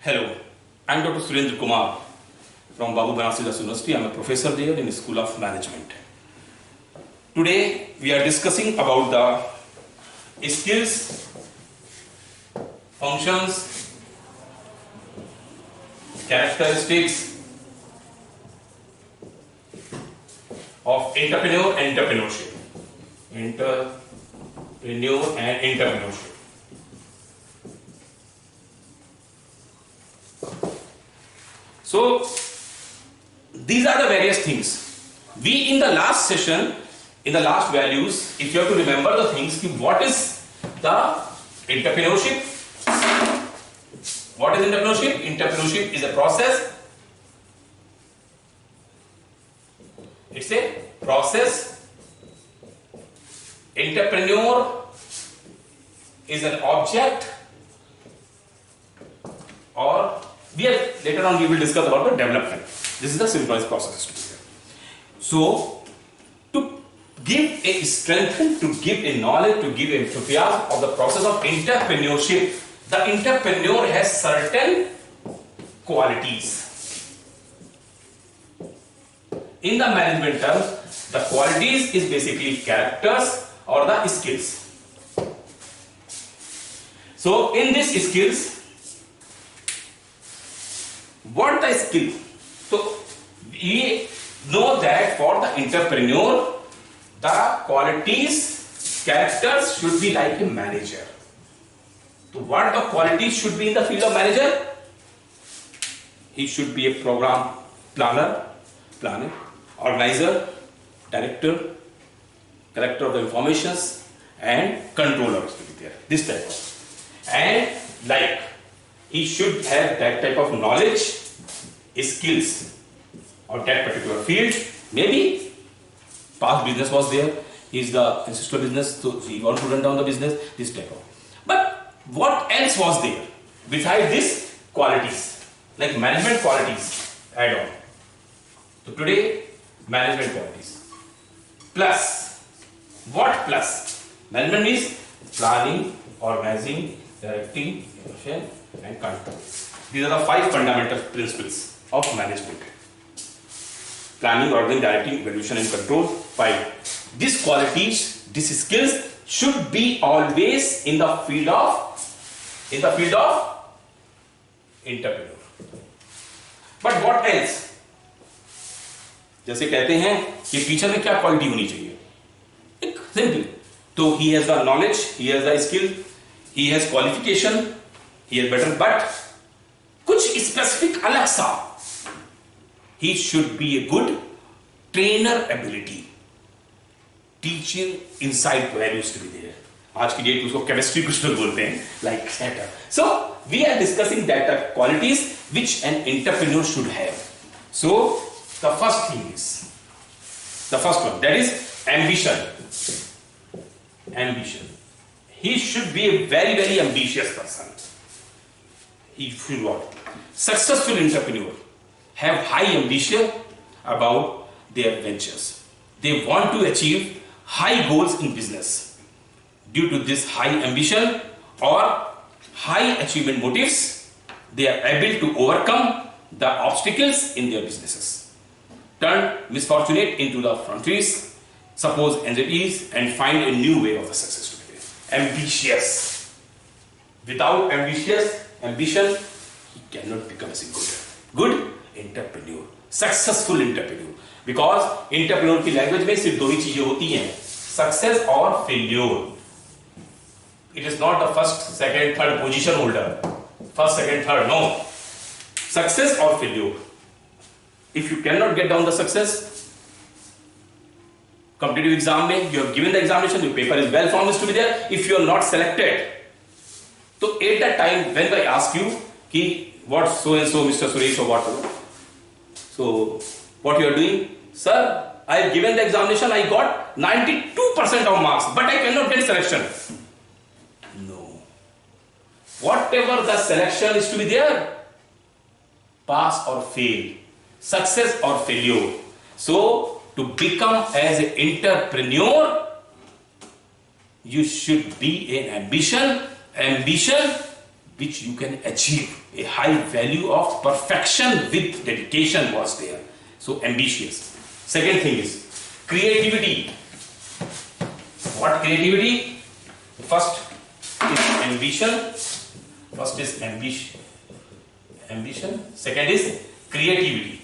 Hello, I'm Dr. Surendra Kumar from Babu Banarsidass University. I'm a professor there in the School of Management. Today we are discussing about the skills, functions, characteristics of entrepreneur and entrepreneurship. Entrepreneur and entrepreneurship. So these are the various things. We in the last session, in the last values, if you have to remember the things, what is the entrepreneurship? What is entrepreneurship? Entrepreneurship is a process. It's a process. Entrepreneur is an object, or later on we will discuss about the development. This is the simplest process. So, to give a strength, to give a knowledge, to give enthusiasm of the process of entrepreneurship, the entrepreneur has certain qualities. In the management terms, the qualities is basically characters or the skills. So, in this skills, what the skill? So we know that for the entrepreneur, the qualities, characters should be like a manager. So what the qualities should be in the field of manager? He should be a program planner, organizer, director, collector of the informations, and controller should be there. This type of. And like, he should have that type of knowledge, skills of that particular field. Maybe past business was there, he is the ancestral business, so he wants to run down the business, this type of. But what else was there besides these qualities, like management qualities add on. So today, management qualities. Plus, what plus? Management means planning, organizing, directing, emotion, and control. These are the 5 fundamental principles of management. Planning, organizing, directing, evaluation, and control. 5. These qualities, these skills should be always in the field of entrepreneur. But what else? जैसे कहते हैं कि teacher में क्या quality होनी चाहिए? एक simple. तो he has the knowledge, he has the skill, he has qualification, he has better, but कुछ स्पेसिफिक अलग सा. He should be a good trainer ability, teaching insight values to be there. आज की date में उसको chemistry कुछ लोग बोलते हैं, like that. So we are discussing that qualities which an entrepreneur should have. So the first thing is, the first one, that is ambition. Ambition. He should be a very, very ambitious person. He should what? Successful entrepreneur have high ambition about their ventures. They want to achieve high goals in business. Due to this high ambition or high achievement motives, they are able to overcome the obstacles in their businesses, turn misfortunate into the frontiers, suppose entities, and find a new way of the success to be ambitious. Without ambition, he cannot become a good entrepreneur, successful entrepreneur. Because entrepreneur की language में सिर्फ 2 ही चीजें होती हैं, success और failure. It is not the first, second, third position holder. First, second, third. No. Success or failure. If you cannot get down the success, competitive exam mein, you have given the examination, your paper is well formed, is to be there. If you are not selected, so at that time when I ask you, ki what so and so, Mr. Suresh or what, so what you are doing, sir, I have given the examination, I got 92% of marks, but I cannot get selection. No. Whatever the selection is to be there, pass or fail, success or failure. So to become as an entrepreneur, you should be an ambition which you can achieve. A high value of perfection with dedication was there. So ambitious. Second thing is creativity. What creativity? First is ambition. First is ambition. Second is creativity.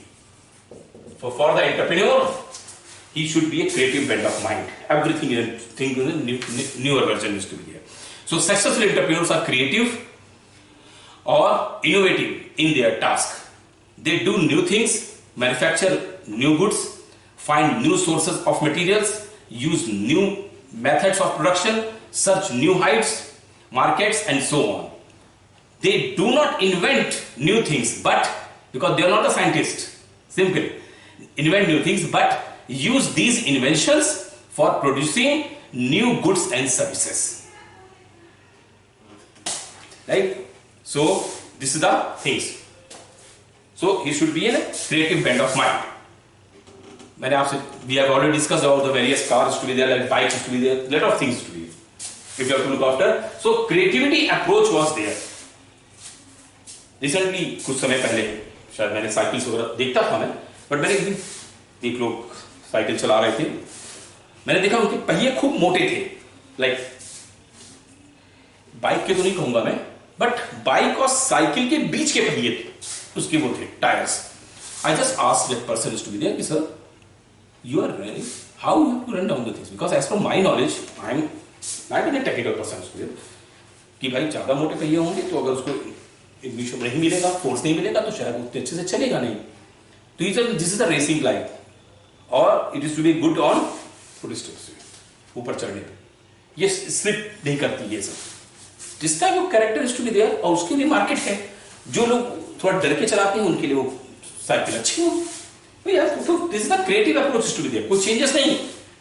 For the entrepreneur, he should be a creative bent of mind. Everything in a newer version is to be there. So successful entrepreneurs are creative or innovative in their task. They do new things, manufacture new goods, find new sources of materials, use new methods of production, search new heights, markets, and so on. They do not invent new things, but because they are not a scientist, simple, invent new things, but use these inventions for producing new goods and services. Right? So this is the things. So he should be in a creative bent of mind. We have already discussed about the various cars to be there, like bikes to be there, lot of things to be there. If you have to look after. So creativity approach was there. Recently, कुछ समय पहले शायद मैंने cycles वगैरह देखता था मैं, but मैंने एक लोग साइकिल चला रहे थे, मैंने देखा उनके पहिए खूब मोटे थे, लाइक बाइक के तो नहीं कहूंगा मैं, बट बाइक और साइकिल के बीच के पहिए थे, उसके वो थे tyres. I just asked that person to be there कि sir you are running, how you have to run down the things? Because as per my knowledge, I am not a technical person कि भाई ज्यादा मोटे पहिए होंगे तो अगर उसको इग्निशन नहीं मिलेगा, फोर्स नहीं मिलेगा तो शायद उतने अच्छे से चलेगा नहीं. तो this is the racing life और it is to be good on ऊपर चढ़ने पे, ये स्लिप नहीं करती ये सब. जिस type of character is to be there और उसके लिए मार्केट है. जो लोग थोड़ा डर के चलाते हैं उनके लिए वो साइकिल अच्छी हो. This is the creative approach to be there. कोई changes नहीं.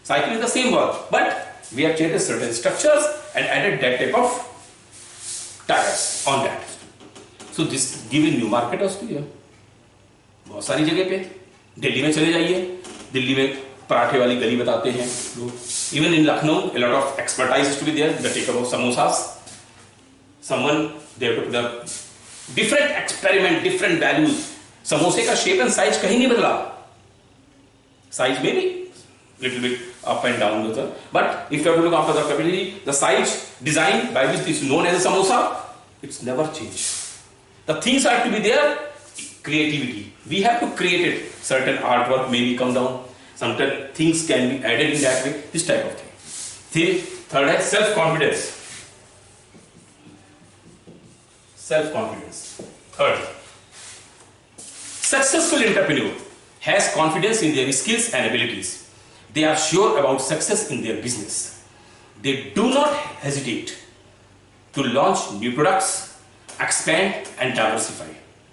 Cycle is the same work, but we have changed certain structures and added that type of tires on that. So this giving new market us to here. बहुत सारी जगह पे दिल्ली में चले जाइए, दिल्ली में पराठे वाली गली बताते हैं लोग. Even in Lucknow, a lot of expertise is to be there. They take about samosas. Someone they have to put up different experiment, different values. समोसे का शेप एंड साइज कहीं नहीं बदला. Size may be little bit up and down, but if you have to look after the capability, the size design by which is known as a samosa, it's never changed. The things are to be there. Creativity. We have to create it. Certain artwork maybe come down. Certain things can be added in that way. This type of thing. Third is self-confidence. Self-confidence. Third. Successful entrepreneur has confidence in their skills and abilities. They are sure about success in their business. They do not hesitate to launch new products, expand and diversify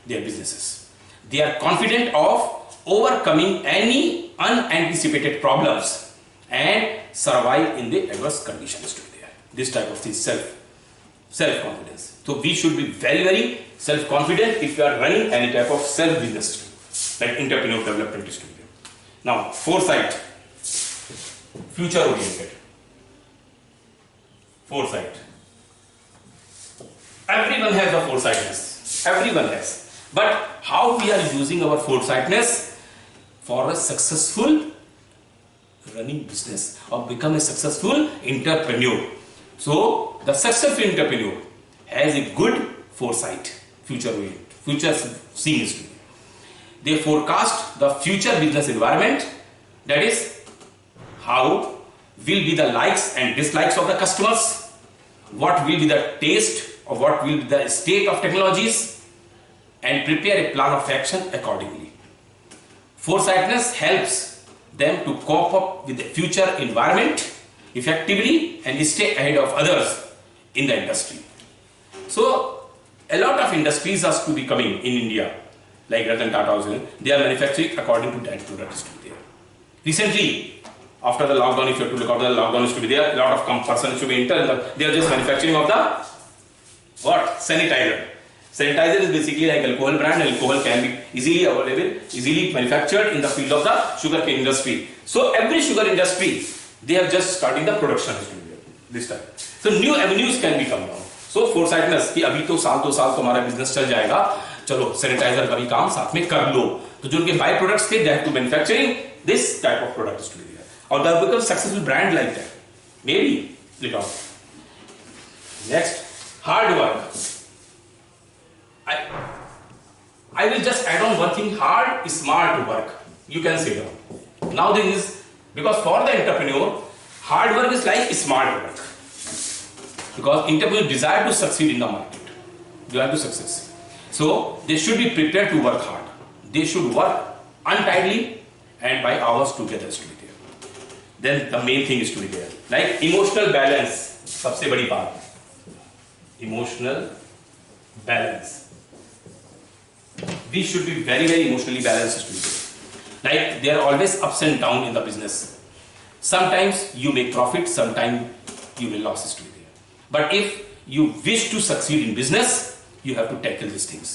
their businesses. They are confident of overcoming any unanticipated problems and survive in the adverse conditions to be there. This type of thing, self-confidence. So we should be very, very self-confident if we are running any type of self-business, like entrepreneur development is to be there. Now, foresight, future-oriented. Foresight. Everyone has the foresightness. Everyone has. But how we are using our foresightness for a successful running business or become a successful entrepreneur. So, the successful entrepreneur has a good foresight, future-oriented, future-seeing. They forecast the future business environment, that is, how will be the likes and dislikes of the customers, what will be the taste or what will be the state of technologies, and prepare a plan of action accordingly. Foresightness helps them to cope up with the future environment effectively and stay ahead of others in the industry. So, a lot of industries are to be coming in India, like Ratan Tata, they are manufacturing according to that product to be there. Recently, after the lockdown, if you have to look after the lockdown is to be there, a lot of persons to be enter, they are just manufacturing of the what? Sanitizer. Sanitizer is basically like alcohol brand. Alcohol can be easily available, easily manufactured in the field of the sugarcane industry. So every sugar industry, they have just starting the production this time. So new avenues can be come down. सो फोरसाइटनेस कि अभी तो साल 2 साल तो हमारा business चल जाएगा, चलो सैनिटाइजर का भी काम साथ में कर लो। तो जो उनके बाय प्रोडक्ट्स थे, they have to manufacturing this type of products to be there, और they become successful brand like that, may be late on. Next, hard work. I will just add on one thing, hard, smart work. You can say that. Now this is, because for the entrepreneur, hard work is like smart work. Because entrepreneurs desire to succeed in the market. They have to success. So they should be prepared to work hard. They should work untidily and by hours together to be there. Then the main thing is to be there. Like emotional balance. सबसे बड़ी बात. Emotional balance. We should be very, very emotionally balanced to it. Like there are always ups and downs in the business. Sometimes you make profit, sometimes you will losses to it. But if you wish to succeed in business, you have to tackle these things.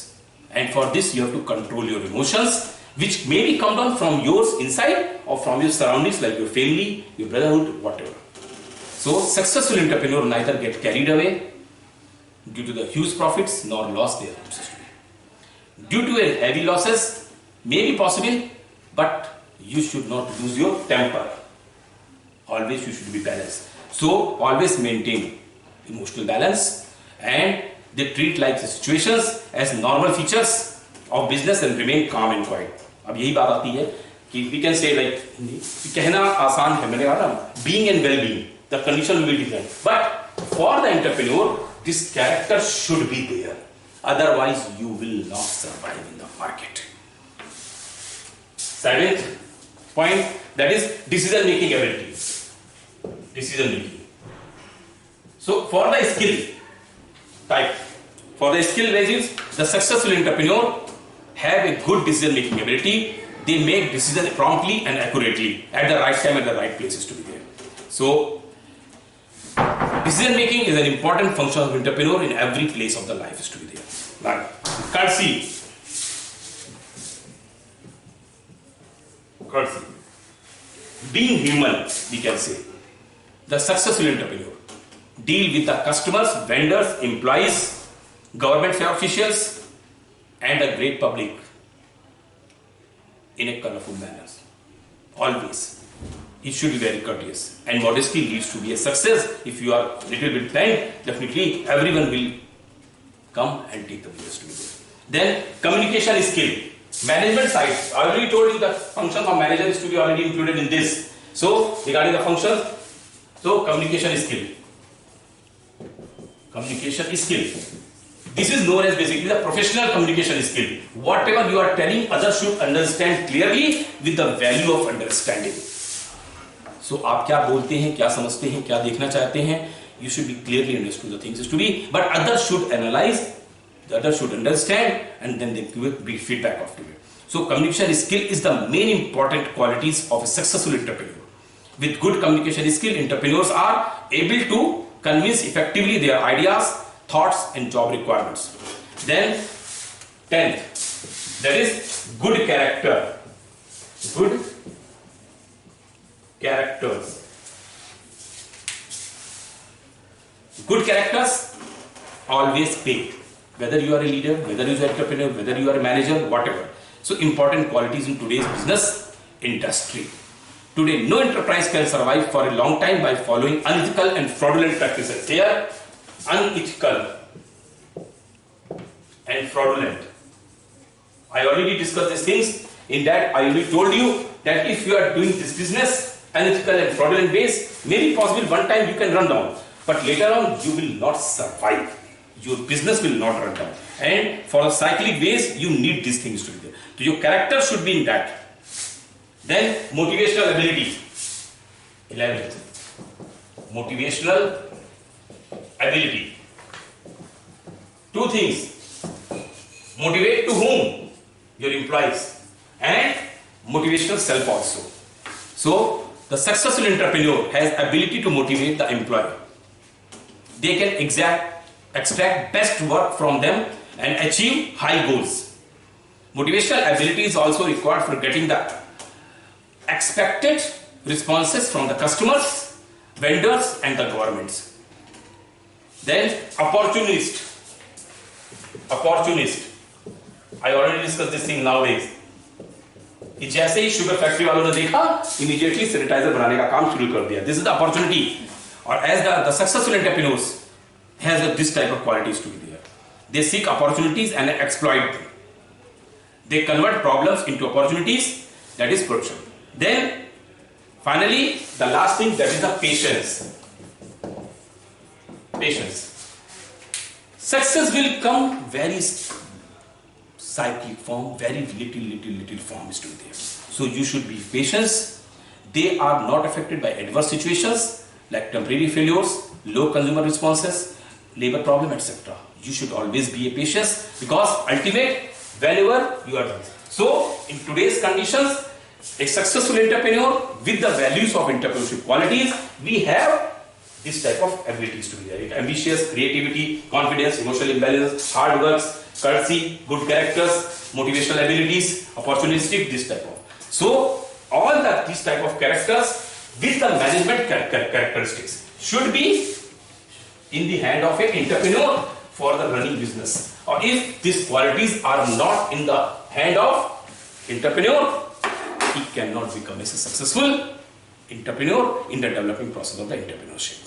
And for this, you have to control your emotions, which maybe come down from yours inside or from your surroundings, like your family, your brotherhood, whatever. So successful entrepreneur neither get carried away due to the huge profits nor loss their resources. Due to a heavy losses may be possible, but you should not lose your temper. Always you should be balanced. So always maintain emotional balance, and they treat like the situations as normal features of business and remain calm and quiet. अब यही बात आती है कि we can say like कहना आसान है, मैंने कहा ना, being and well-being, the condition will be different. But for the entrepreneur, this character should be there. Otherwise, you will not survive in the market. Seventh point, that is decision-making ability. Decision-making. So, for the skill type, for the skill basis, the successful entrepreneur have a good decision-making ability. They make decisions promptly and accurately at the right time, at the right places to be there. So, decision making is an important function of entrepreneur in every place of the life is to be there. Like courtesy. Being human, we can say. The successful entrepreneur deal with the customers, vendors, employees, government officials, and the great public in a colorful manner. Always. He should be very courteous, and modesty leads to be a success. If you are little bit kind, definitely everyone will come and take the business to you. Then communication skill, management side. I already told you the function of manager is to be already included in this. So regarding the function, so communication skill. Communication skill. This is known as basically the professional communication skill. Whatever you are telling, others should understand clearly with the value of understanding. So आप क्या बोलते हैं, क्या समझते हैं, क्या देखना चाहते हैं, you should be clearly understood the things is to be, but others should analyze, the others should understand, and then they give feedback after it. So communication skill is the main important qualities of a successful entrepreneur. With good communication skill, entrepreneurs are able to convince effectively their ideas, thoughts, and job requirements. Then 10th, that is good character. Good characters. Good characters always pay. Whether you are a leader, whether you are an entrepreneur, whether you are a manager, whatever. So important qualities in today's business industry. Today, no enterprise can survive for a long time by following unethical and fraudulent practices. Here, unethical and fraudulent. I already discussed these things. In that, I already told you that if you are doing this business, unethical and fraudulent ways, maybe possible one time you can run down. But later on, you will not survive. Your business will not run down. And for the cyclic ways, you need these things to be there. So your character should be in that. Then motivational ability. 11th. Motivational ability. Two things. Motivate to whom? Your employees. And motivational self also. So the successful entrepreneur has ability to motivate the employee. They can extract best work from them and achieve high goals. Motivational ability is also required for getting the expected responses from the customers, vendors, and the governments. Then opportunist. I already discussed this thing nowadays. कि जैसे ही sugar factory वालों ने देखा, immediately sanitiser बनाने का काम शुरू कर दिया. This is the opportunity. और as the successful entrepreneurs has this type of qualities to be there. They seek opportunities and exploit them. They convert problems into opportunities, that is production. Then finally the last thing, that is the patience. Success will come very cyclic form, very little form is to be there. So you should be patient. They are not affected by adverse situations like temporary failures, low consumer responses, labor problem, etc. You should always be a patient, because ultimate whenever you are done. So in today's conditions, a successful entrepreneur with the values of entrepreneurship qualities, we have this type of abilities to be there. Ambitious, creativity, confidence, emotional imbalance, hard works, courtesy, good characters, motivational abilities, opportunistic, this type of. So all these type of characters with the management characteristics should be in the hand of an entrepreneur for the running business. Or if these qualities are not in the hand of entrepreneur, he cannot become a successful entrepreneur in the developing process of the entrepreneurship.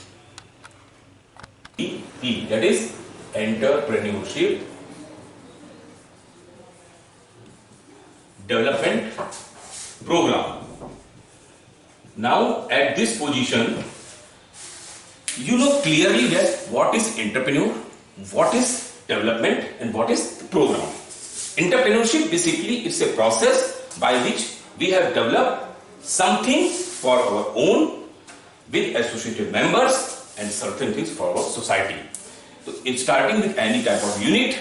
That is entrepreneurship development program. Now at this position, you know clearly that what is entrepreneur, what is development, and what is program. Entrepreneurship basically is a process by which we have developed something for our own with associated members and certain things for our society. So in starting with any type of unit,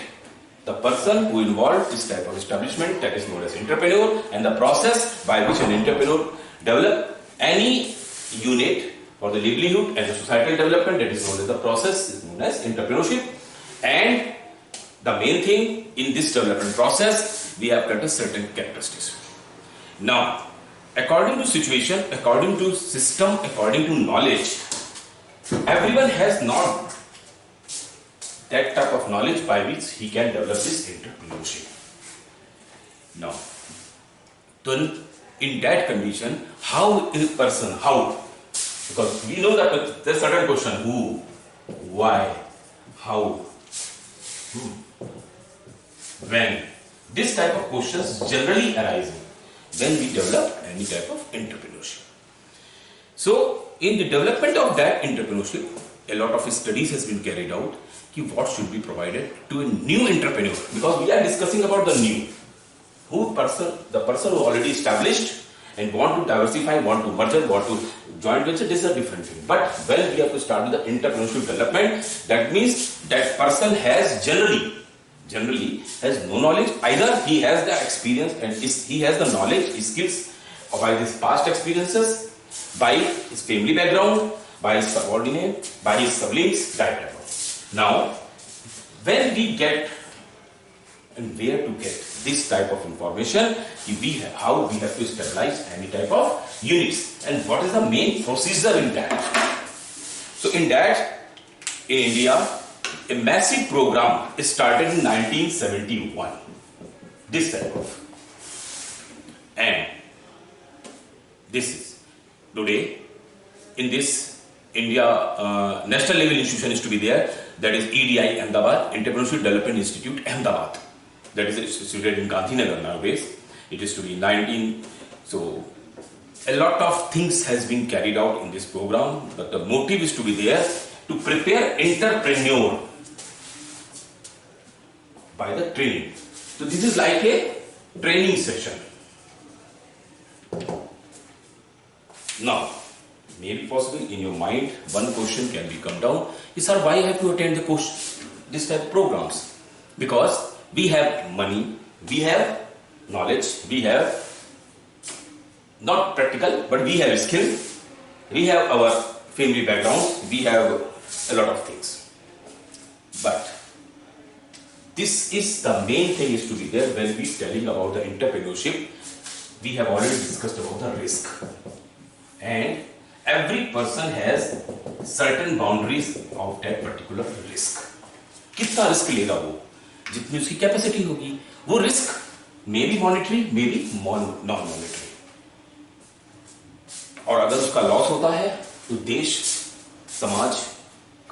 the person who involved this type of establishment, that is known as entrepreneur, and the process by which an entrepreneur develop any unit for the livelihood and the societal development, that is known as the process, is known as entrepreneurship. And the main thing in this development process, we have got a certain characteristics. Now, according to situation, according to system, according to knowledge, everyone has not that type of knowledge by which he can develop this entrepreneurship. Now, then in that condition, how is a person, how? Because we know that there's certain question, who, why, how, when. This type of questions generally arise when we develop any type of entrepreneurship. So, in the development of that entrepreneurship, a lot of studies has been carried out ki what should be provided to a new entrepreneur, because we are discussing about the new. The person who already established and want to diversify, want to merge, want to joint venture, this is a different thing. But when we have to start with the entrepreneurship development, that means that person has generally has no knowledge. Either he has the experience and he has the knowledge, skills by his past experiences, by his family background, by his subordinate, by his siblings, that type of. Now, when we get and where to get this type of information, how we have to stabilize any type of units, and what is the main procedure in that. So in that, in India, a massive program started in 1971, this type of, and this is today in this India national level institution is to be there, that is EDI Ahmedabad, Entrepreneurship Development Institute Ahmedabad. That is situated in Gandhinagar nowadays. It is to be 19. So a lot of things has been carried out in this program, but the motive is to be there to prepare entrepreneur by the training. So this is like a training session. Now, maybe possible in your mind, one question can be come down, is sir, why I have to attend this type of programs? Because we have money, we have knowledge, we have not practical, but we have skill, we have our family background, we have a lot of things. But this is the main thing is to be there when we telling about the entrepreneurship. We have already discussed about the risk, and every person has certain boundaries of that particular risk. कितना risk लेगा वो, जितनी उसकी capacity होगी. वो risk may be monetary, may be non monetary. और अगर उसका लॉस होता है तो देश, समाज,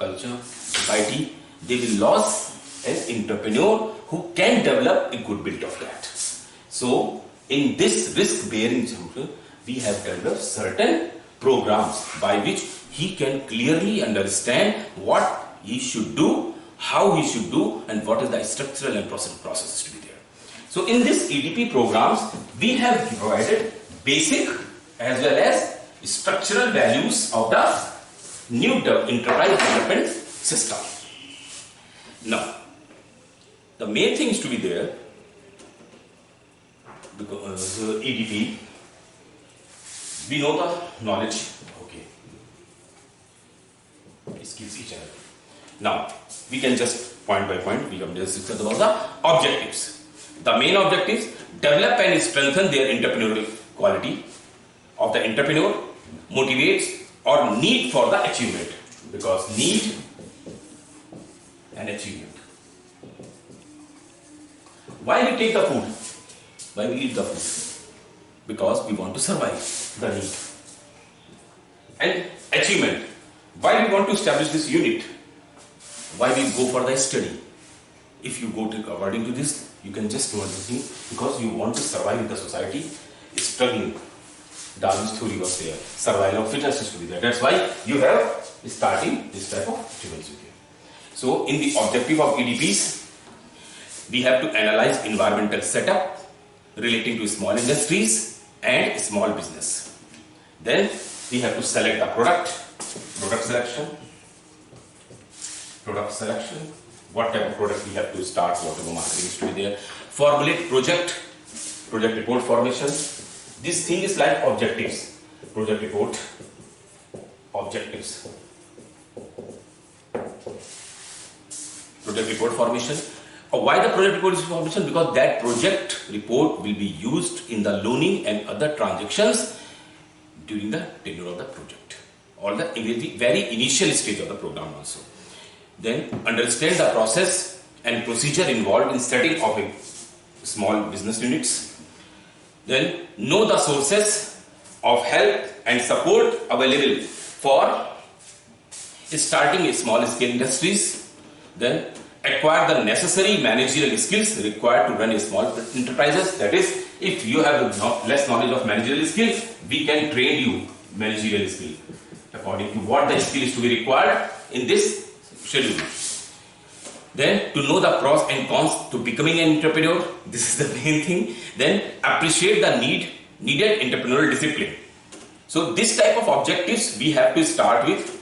culture, society, they will loss an entrepreneur who can develop a good bit of that. So in this risk bearing jungle, we have developed certain programs by which he can clearly understand what he should do, how he should do, and what is the structural and processes to be there. So in this EDP programs, we have provided basic as well as structural values of the new enterprise development system. Now, the main things to be there, because EDP, we know the knowledge, okay, skills each other. Now, we can just point by point, we have discussed about the objectives. The main objectives, develop and strengthen their entrepreneurial quality of the entrepreneur, motivates or need for the achievement, because need and achievement. Why we take the food? Why we eat the food? Because we want to survive the need. And achievement. Why we want to establish this unit? Why we go for the study? If you go to according to this, you can just do one thing, because you want to survive in the society, struggling. Darwin's theory was there. Survival of fittest is to be there. That's why you have starting this type of achievements with you. So in the objective of EDPs, we have to analyze environmental setup relating to small industries and small business. Then we have to select the product selection, what type of product we have to start, whatever marketing is to be there. Formulate project report formation. This thing is like objectives. Project report, objectives. Project report formation. Why the project report is formation? Because that project report will be used in the loaning and other transactions during the tenure of the project, or the very initial stage of the program also. Then understand the process and procedure involved in setting up a small business units. Then know the sources of help and support available for starting a small scale industries. Then acquire the necessary managerial skills required to run a small enterprises. That is, if you have less knowledge of managerial skills, we can train you managerial skill according to what the skill is to be required in this schedule. Then to know the pros and cons to becoming an entrepreneur. This is the main thing. Then appreciate the needed entrepreneurial discipline. So this type of objectives we have to start with.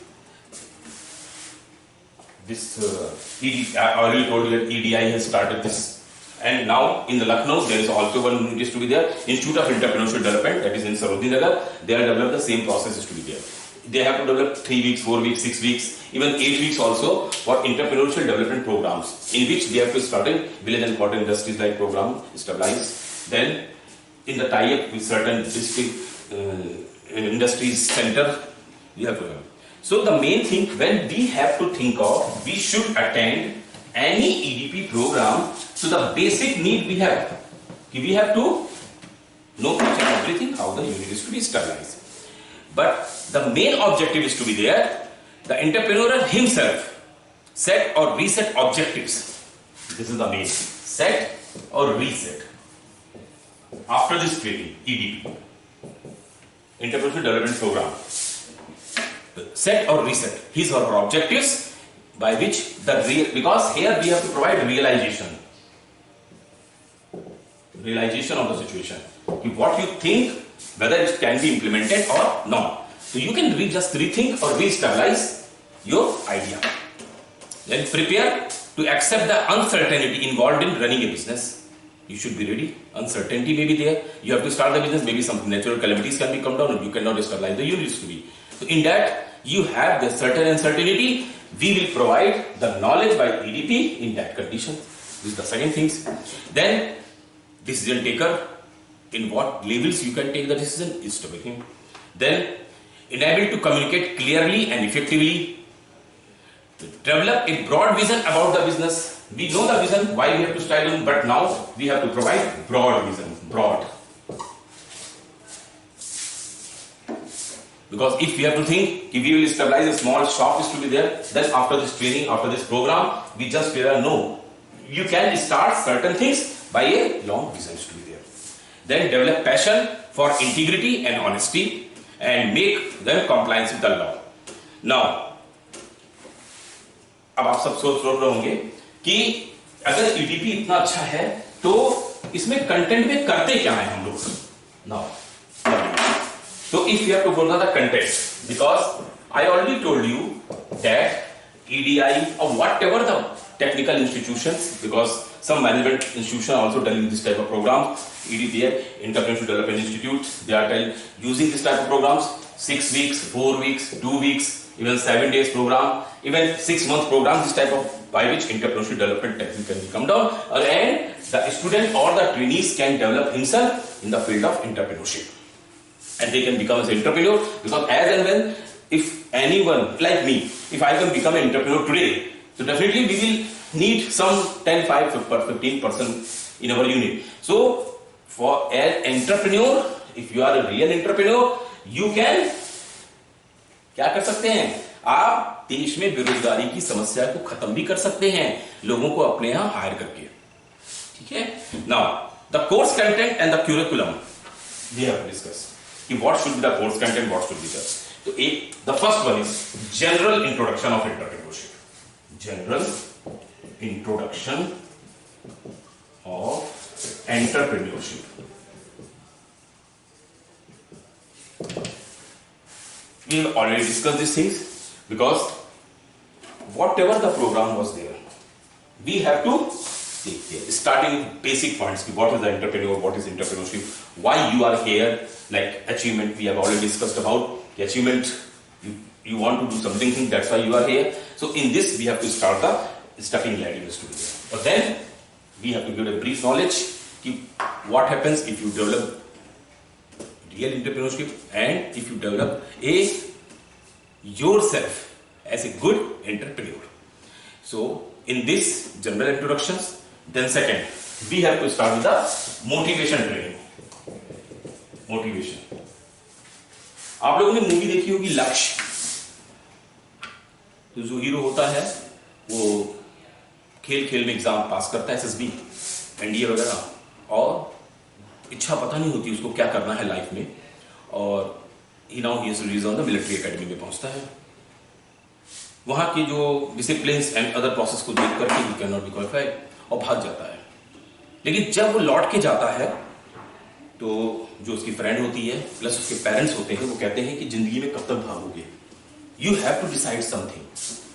This I already told you that EDI has started this, and now in the Lucknow there is also one unit is to be there, Institute of Entrepreneurship Development, that is in Sarojini Nagar. They have developed the same process is to be there. They have to develop 3 weeks, 4 weeks, 6 weeks, even 8 weeks also for entrepreneurial development programs, in which they have to start in village and quarter industries like program stabilize. Then in the tie-up with certain district industries center, we have to. So the main thing when we have to think of, we should attend any EDP program. So the basic need we have to know each and everything, how the unit is to be stabilized. But the main objective is to be there. The entrepreneur himself set or reset objectives. This is the main. Set or reset. After this training, EDP, Entrepreneurship Development Program. Set or reset his or her objectives by which because here we have to provide realization of the situation. What you think, whether it can be implemented or not. So you can just rethink or re-stabilize your idea. Then prepare to accept the uncertainty involved in running a business. You should be ready. Uncertainty may be there. You have to start the business. Maybe some natural calamities can be come down and you cannot stabilize the units to be. So in that, you have the certain uncertainty. We will provide the knowledge by EDP in that condition. This is the second thing. Then decision taker, in what levels you can take the decision is to begin. Then Enabled to communicate clearly and effectively. Develop a broad vision about the business. We know the vision, why we have to style in, but now we have to provide broad vision. Broad. Because if we have to think, if we will stabilize a small shop is to be there, then after this training, after this program, we just feel no. You can start certain things by a long vision is to be there. Then develop passion for integrity and honesty and make them compliance with the law. Now, अब आप सब सोच रहे होंगे कि अगर EDP इतना अच्छा है तो इसमें कंटेंट में करते क्या है हम लोग. Now so if you have to go to the content, because I already told you that EDI or whatever the technical institutions, because some management institutions are also telling this type of program, EDPI, Entrepreneurship Development Institute, they are using this type of programs, 6 weeks, 4 weeks, 2 weeks, even 7 days program, even 6 month program, this type of by which entrepreneurship development technique can come down, and the student or the trainees can develop himself in the field of entrepreneurship. And they can become an entrepreneur, because as and when, if anyone like me, if I can become an entrepreneur today, so definitely we will need some 10, 5, 15% in our unit. So for an entrepreneur, if you are a real entrepreneur, you can क्या कर सकते हैं, आप देश में बेरोजगारी की समस्या को खत्म भी कर सकते हैं लोगों को अपने यहां हायर करके. ठीक है. Now the course content and the curriculum we have to discuss कि what should be the course content, what should be the. तो एक the first one is general introduction of entrepreneurship. General introduction of entrepreneurship. We have already discussed these things, because whatever the program was there, we have to take care. Starting with basic points, what is the entrepreneur, what is entrepreneurship, why you are here, like achievement, we have already discussed about the achievement, you want to do something, that's why you are here. So in this we have to start the starting readiness to be there. But then we have to give a brief knowledge what happens if you develop real entrepreneurship and if you develop yourself as a good entrepreneur. So in this general introductions, then second we have to start with the motivation training. Motivation. आप लोगों ने movie देखी होगी लक्ष्य. तो जो hero होता है वो खेल खेल में एग्जाम पास करता है, एसएसबी, एनडीए वगैरह, और इच्छा पता नहीं होती उसको क्या करना है लाइफ में, और he is release on the military academy में पहुंचता है. वहां के जो डिसिप्लिन्स एंड अदर प्रोसेस को देख करके he can not be qualified और भाग जाता है. लेकिन जब वो लौट के जाता है तो जो उसकी फ्रेंड होती है प्लस उसके पेरेंट्स होते हैं, वो कहते हैं कि जिंदगी में कब तक भागोगे, you have to decide something.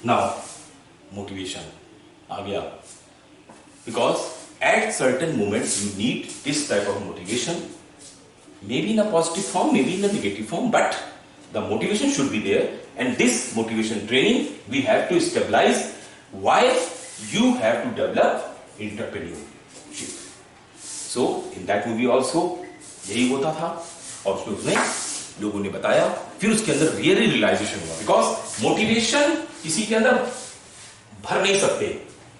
Now motivation आ गया, because at certain moments you need this type of motivation, maybe in a positive form, maybe in a negative form, but the motivation should be there, and this motivation training we have to stabilize why you have to develop entrepreneurship. So in that movie also यही होता था, और उसमें लोगों ने बताया, फिर उसके अंदर रियली रियलाइजेशन हुआ, बिकॉज मोटिवेशन किसी के अंदर भर नहीं सकते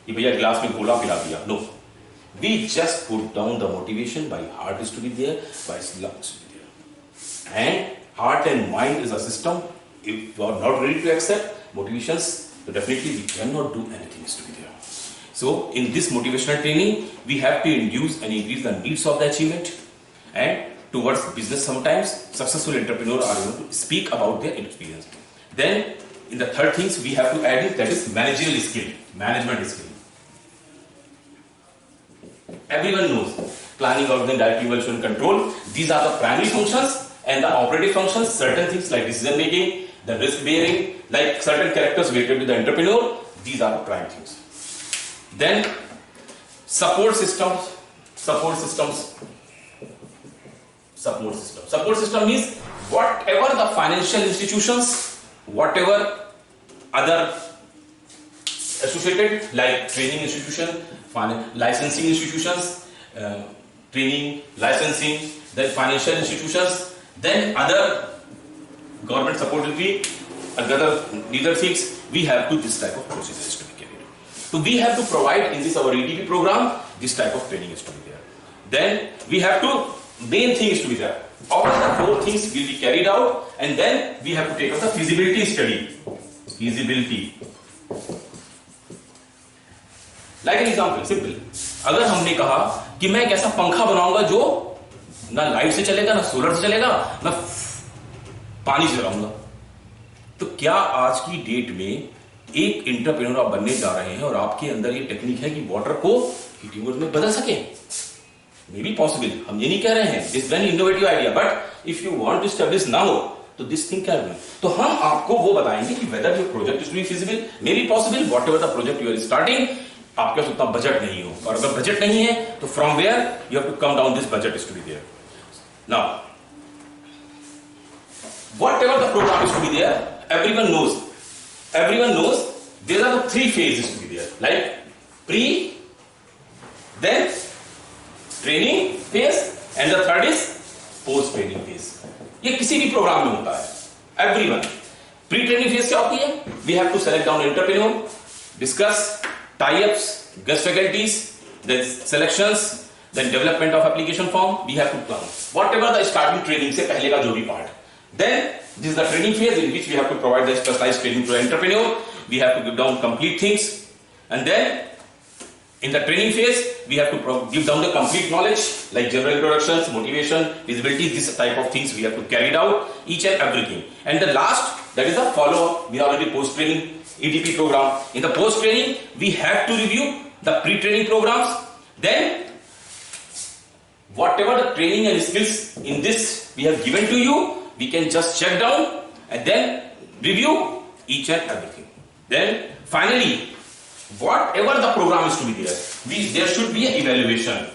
कि भैया गिलास में गोला पिला दिया. No, we just put down the motivation by heart is to be there, by lungs to be there, and heart and mind is a system. If you are not ready to accept motivations, so definitely we cannot do anything is to be there. So in this motivational training we have to induce and increase the needs of the achievement, and towards business sometimes successful entrepreneurs are able to speak about their experience. Then in the third things we have to add is, that is managerial skill, management skill. Everyone knows planning, organizing, directing, evaluation, control. These are the primary functions, and the operative functions, certain things like decision making, the risk bearing, like certain characters related to the entrepreneur. These are the prime things. Then support systems. Support system means whatever the financial institutions, whatever other associated like training institution, licensing institutions, training, licensing, then financial institutions, then other government support will be another neither things. We have to this type of procedures to be carried out. So we have to provide in this our EDP program this type of training is to be there. Then we have to main thing is to be there. All the four things will be carried out, and then we have to take up the feasibility study. Feasibility. Like an example, simple. अगर हमने कहा कि मैं एक ऐसा पंखा बनाऊंगा जो ना लाइट से चलेगा, ना सोलर से चलेगा, ना पानी से चलाऊंगा, तो क्या आज की डेट में एक एंटरप्रेन्योर आप बनने जा रहे हैं और आपके अंदर ये टेक्निक है कि वाटर को हीटिंग मोड में बदल सके? मे बी पॉसिबल, हम ये नहीं कह रहे हैं, this very innovative idea, but if you want to establish now तो दिस थिंग कैन बी, तो हम आपको वो बताएंगे कि whether your project is to be feasible, may be possible, whatever the project you are starting, आपके पास उतना बजट नहीं हो, और अगर बजट नहीं है तो from where you have to come down, this budget is to be there. Now whatever the program is to be there, everyone knows there are the three phases to be there, like pre, then training phase, and the third is post training phase. ये किसी भी programme में होता है. Everyone. Pre training phase क्या होती है? We have to select down entrepreneur, discuss tie-ups, guest faculties, then selections, then development of application form. We have to plan whatever the starting training से पहले का जो भी part. Then this is the training phase in which we have to provide the specialized training to the entrepreneur. We have to give down complete things, and then in the training phase we have to give down the complete knowledge like general introductions, motivation, feasibility, this type of things we have to carry it out, each and everything. And the last, that is the follow-up. We already post training EDP program. In the post training we have to review the pre-training programs, then whatever the training and skills in this we have given to you, we can just check down and then review each and everything. Then finally, whatever the program is to be there, there should be an evaluation.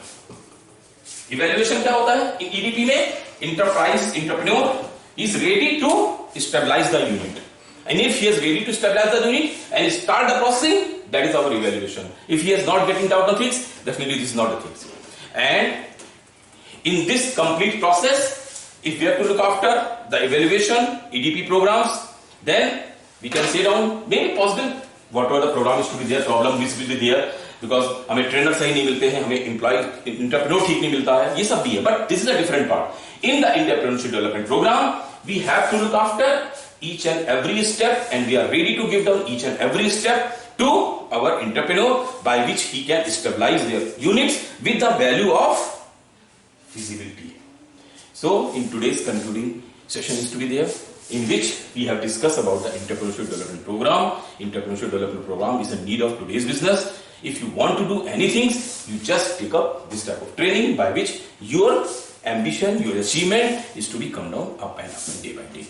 Evaluation क्या होता है? In EDP में entrepreneur is ready to stabilize the unit, and if he is ready to stabilize the unit and start the processing, that is our evaluation. If he is not getting out the things, definitely this is not the things. And in this complete process, if we have to look after the evaluation, EDP programs, then we can say down, maybe possible, whatever the program is to be there, problem which will be there, because हमें trainer सही नहीं मिलते हैं, हमें employ entrepreneur ठीक नहीं मिलता है, ये सब भी है, but this is a different part. In the entrepreneurship development program, we have to look after each and every step, and we are ready to give down each and every step to our entrepreneur by which he can stabilize their units with the value of feasibility. So in today's concluding session is to be there, in which we have discussed about the entrepreneurship development program. Entrepreneurship development program is a need of today's business. If you want to do anything, you just pick up this type of training by which your ambition, your achievement is to be come down up and up day by day.